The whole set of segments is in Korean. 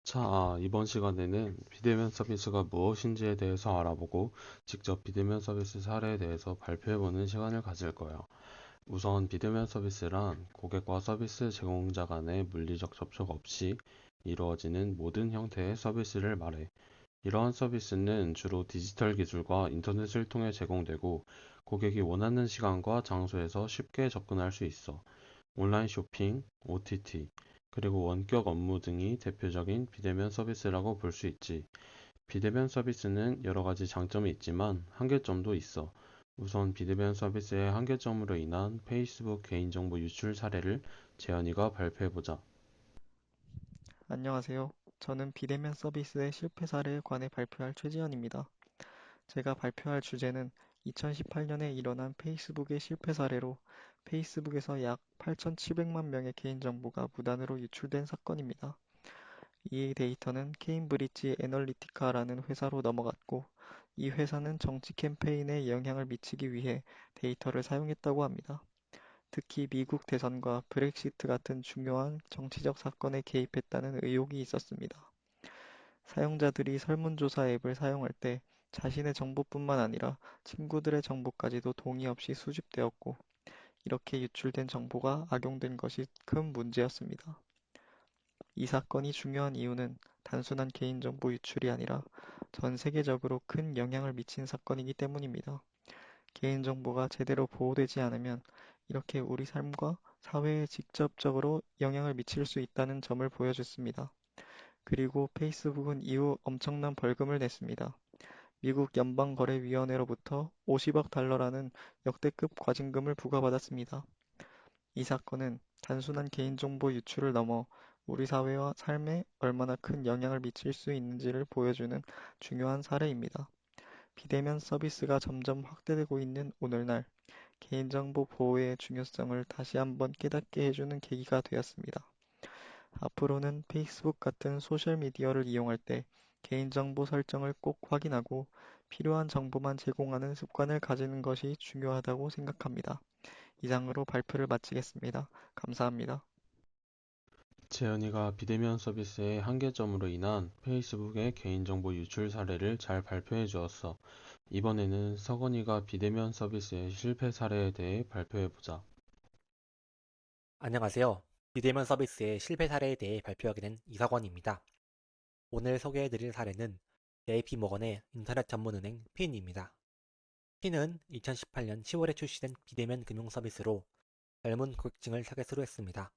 자, 이번 시간에는 비대면 서비스가 무엇인지에 대해서 알아보고 직접 비대면 서비스 사례에 대해서 발표해보는 시간을 가질 거야. 우선 비대면 서비스란 고객과 서비스 제공자 간의 물리적 접촉 없이 이루어지는 모든 형태의 서비스를 말해. 이러한 서비스는 주로 디지털 기술과 인터넷을 통해 제공되고 고객이 원하는 시간과 장소에서 쉽게 접근할 수 있어. 온라인 쇼핑, OTT, 그리고 원격 업무 등이 대표적인 비대면 서비스라고 볼 수 있지. 비대면 서비스는 여러 가지 장점이 있지만 한계점도 있어. 우선 비대면 서비스의 한계점으로 인한 페이스북 개인정보 유출 사례를 재현이가 발표해보자. 안녕하세요. 저는 비대면 서비스의 실패 사례에 관해 발표할 최지현입니다. 제가 발표할 주제는 2018년에 일어난 페이스북의 실패 사례로 페이스북에서 약 8,700만 명의 개인정보가 무단으로 유출된 사건입니다. 이 데이터는 케임브리지 애널리티카라는 회사로 넘어갔고, 이 회사는 정치 캠페인에 영향을 미치기 위해 데이터를 사용했다고 합니다. 특히 미국 대선과 브렉시트 같은 중요한 정치적 사건에 개입했다는 의혹이 있었습니다. 사용자들이 설문조사 앱을 사용할 때 자신의 정보뿐만 아니라 친구들의 정보까지도 동의 없이 수집되었고, 이렇게 유출된 정보가 악용된 것이 큰 문제였습니다. 이 사건이 중요한 이유는 단순한 개인정보 유출이 아니라 전 세계적으로 큰 영향을 미친 사건이기 때문입니다. 개인정보가 제대로 보호되지 않으면 이렇게 우리 삶과 사회에 직접적으로 영향을 미칠 수 있다는 점을 보여줬습니다. 그리고 페이스북은 이후 엄청난 벌금을 냈습니다. 미국 연방거래위원회로부터 50억 달러라는 역대급 과징금을 부과받았습니다. 이 사건은 단순한 개인정보 유출을 넘어 우리 사회와 삶에 얼마나 큰 영향을 미칠 수 있는지를 보여주는 중요한 사례입니다. 비대면 서비스가 점점 확대되고 있는 오늘날, 개인정보 보호의 중요성을 다시 한번 깨닫게 해주는 계기가 되었습니다. 앞으로는 페이스북 같은 소셜미디어를 이용할 때 개인정보 설정을 꼭 확인하고 필요한 정보만 제공하는 습관을 가지는 것이 중요하다고 생각합니다. 이상으로 발표를 마치겠습니다. 감사합니다. 재현이가 비대면 서비스의 한계점으로 인한 페이스북의 개인정보 유출 사례를 잘 발표해 주었어. 이번에는 서건이가 비대면 서비스의 실패 사례에 대해 발표해보자. 안녕하세요. 비대면 서비스의 실패 사례에 대해 발표하게 된 이석원입니다. 오늘 소개해드릴 사례는 JP모건의 인터넷 전문은행 핀입니다. 핀은 2018년 10월에 출시된 비대면 금융 서비스로 젊은 고객층을 타겟으로 했습니다.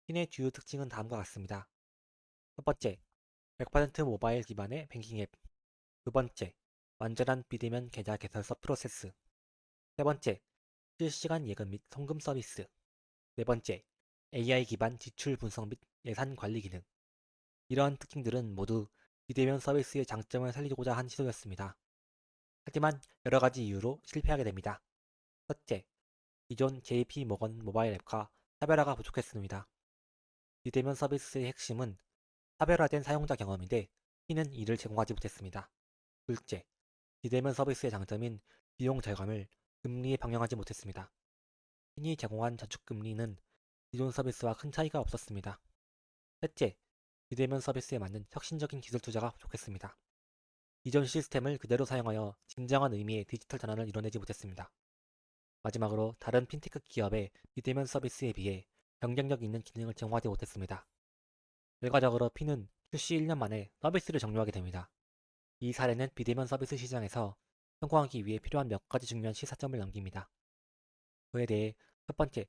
핀의 주요 특징은 다음과 같습니다. 첫 번째, 100% 모바일 기반의 뱅킹 앱. 두 번째, 완전한 비대면 계좌 개설서 프로세스. 세 번째, 실시간 예금 및 송금 서비스. 네 번째, AI 기반 지출 분석 및 예산 관리 기능. 이러한 특징들은 모두 비대면 서비스의 장점을 살리고자 한 시도였습니다. 하지만 여러 가지 이유로 실패하게 됩니다. 첫째, 기존 JP모건 모바일 앱과 차별화가 부족했습니다. 비대면 서비스의 핵심은 차별화된 사용자 경험인데 P는 이를 제공하지 못했습니다. 둘째, 비대면 서비스의 장점인 비용 절감을 금리에 방영하지 못했습니다. P이 제공한 저축금리는 기존 서비스와 큰 차이가 없었습니다. 셋째, 비대면 서비스에 맞는 혁신적인 기술 투자가 부족했습니다. 기존 시스템을 그대로 사용하여 진정한 의미의 디지털 전환을 이뤄내지 못했습니다. 마지막으로 다른 핀테크 기업의 비대면 서비스에 비해 경쟁력 있는 기능을 제공하지 못했습니다. 결과적으로 P는 출시 1년 만에 서비스를 종료하게 됩니다. 이 사례는 비대면 서비스 시장에서 성공하기 위해 필요한 몇 가지 중요한 시사점을 남깁니다. 그에 대해 첫 번째,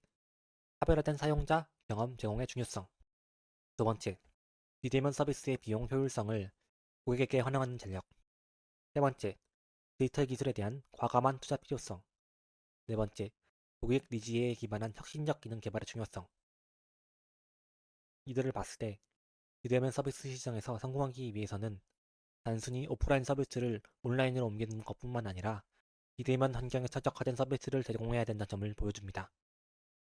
차별화된 사용자 경험 제공의 중요성. 두 번째, 비대면 서비스의 비용 효율성을 고객에게 환영하는 전략. 세 번째, 디지털 기술에 대한 과감한 투자 필요성. 네 번째, 고객 니즈에 기반한 혁신적 기능 개발의 중요성. 이들을 봤을 때 비대면 서비스 시장에서 성공하기 위해서는 단순히 오프라인 서비스를 온라인으로 옮기는 것뿐만 아니라 비대면 환경에 최적화된 서비스를 제공해야 된다는 점을 보여줍니다.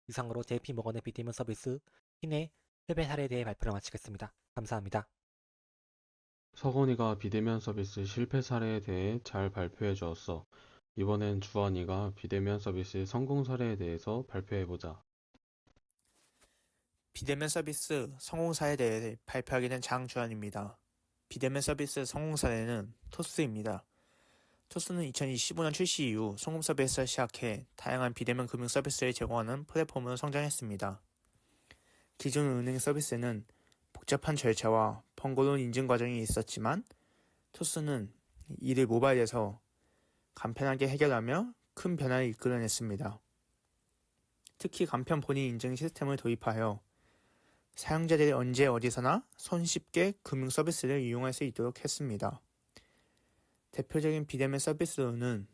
이상으로 JP모건의 비대면 서비스 핀의 패배 사례에 대해 발표를 마치겠습니다. 감사합니다. 서건이가 비대면 서비스 실패 사례에 대해 잘 발표해 주었어. 이번엔 주한이가 비대면 서비스의 성공 사례에 대해서 발표해보자. 비대면 서비스 성공 사례에 대해 발표하게 된 장주환입니다. 비대면 서비스 성공 사례는 토스입니다. 토스는 2025년 출시 이후 송금 서비스를 시작해 다양한 비대면 금융 서비스를 제공하는 플랫폼으로 성장했습니다. 기존 은행 서비스에는 복잡한 절차와 번거로운 인증 과정이 있었지만 토스는 이를 모바일에서 간편하게 해결하며 큰 변화를 이끌어냈습니다. 특히 간편 본인 인증 시스템을 도입하여 사용자들이 언제 어디서나 손쉽게 금융 서비스를 이용할 수 있도록 했습니다. 대표적인 비대면 서비스로는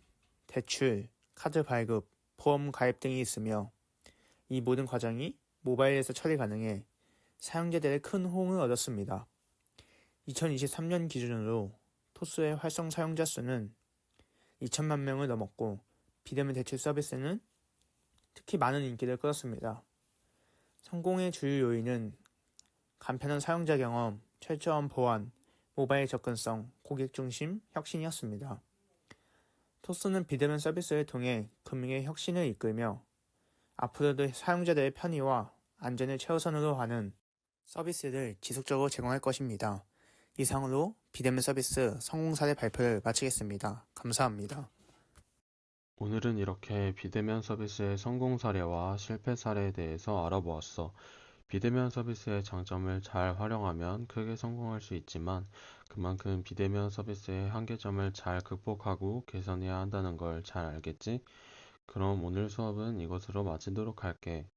대출, 카드 발급, 보험 가입 등이 있으며 이 모든 과정이 모바일에서 처리 가능해 사용자들의 큰 호응을 얻었습니다. 2023년 기준으로 토스의 활성 사용자 수는 2천만 명을 넘었고 비대면 대출 서비스는 특히 많은 인기를 끌었습니다. 성공의 주요 요인은 간편한 사용자 경험, 철저한 보안, 모바일 접근성, 고객 중심, 혁신이었습니다. 토스는 비대면 서비스를 통해 금융의 혁신을 이끌며 앞으로도 사용자들의 편의와 안전을 최우선으로 하는 서비스를 지속적으로 제공할 것입니다. 이상으로 비대면 서비스 성공 사례 발표를 마치겠습니다. 감사합니다. 오늘은 이렇게 비대면 서비스의 성공 사례와 실패 사례에 대해서 알아보았어. 비대면 서비스의 장점을 잘 활용하면 크게 성공할 수 있지만 그만큼 비대면 서비스의 한계점을 잘 극복하고 개선해야 한다는 걸 잘 알겠지? 그럼 오늘 수업은 이것으로 마치도록 할게.